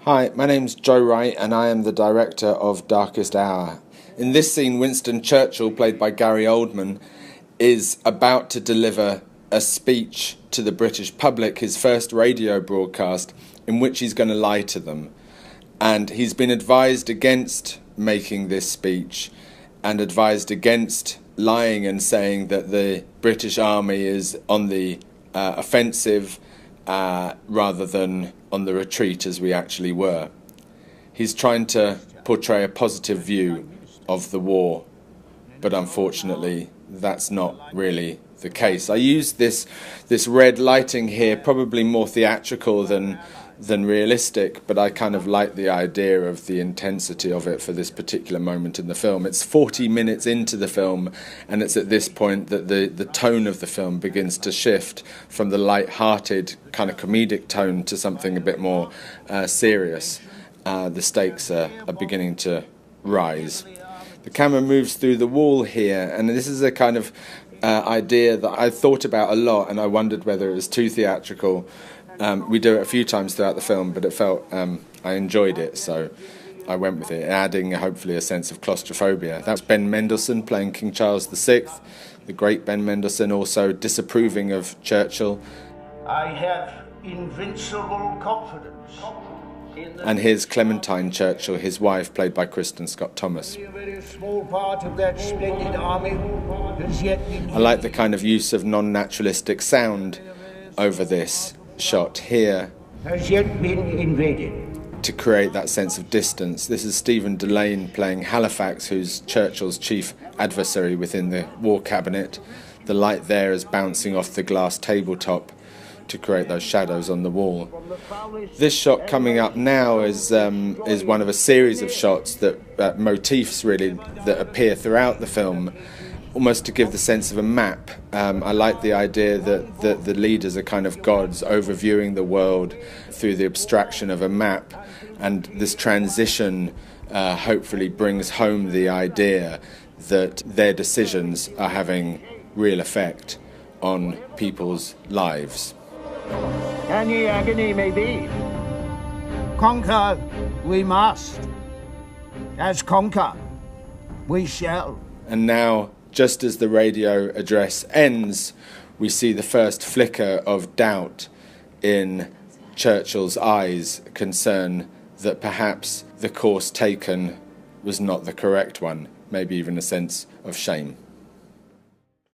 Hi, my name's Joe Wright and I am the director of Darkest Hour. In this scene, Winston Churchill, played by Gary Oldman, is about to deliver a speech to the British public, his first radio broadcast, in which he's going to lie to them. And he's been advised against making this speech and advised against lying and saying that the British Army is on the offensive rather than on the retreat as we actually were. He's trying to portray a positive view of the war, but unfortunately that's not really the case. I use this red lighting here, probably more theatrical than realistic, but I kind of like the idea of the intensity of it for this particular moment in the film. It's 40 minutes into the film, and it's at this point that the tone of the film begins to shift from the light-hearted kind of comedic tone to something a bit more serious. The stakes are beginning to rise. The camera moves through the wall here, and this is a kind of idea that I thought about a lot, and I wondered whether it was too theatrical. We do it a few times throughout the film, but it felt I enjoyed it, so I went with it, adding hopefully a sense of claustrophobia. That's Ben Mendelsohn playing King Charles VI, the great Ben Mendelsohn, also disapproving of Churchill. I have invincible confidence. And here's Clementine Churchill, his wife, played by Kristen Scott Thomas. A very small part of that splendid army has yet been... I like the kind of use of non-naturalistic sound over this shot here has yet been invaded. to create that sense of distance. This is Stephen Delane playing Halifax, who's Churchill's chief adversary within the War Cabinet. The light there is bouncing off the glass tabletop to create those shadows on the wall. This shot coming up now is one of a series of shots that motifs really that appear throughout the film, almost to give the sense of a map. I like the idea that the leaders are kind of gods overviewing the world through the abstraction of a map, and this transition hopefully brings home the idea that their decisions are having real effect on people's lives. Any agony may be. Conquer we must. As conquer we shall. And now, just as the radio address ends, we see the first flicker of doubt in Churchill's eyes, concern that perhaps the course taken was not the correct one, maybe even a sense of shame.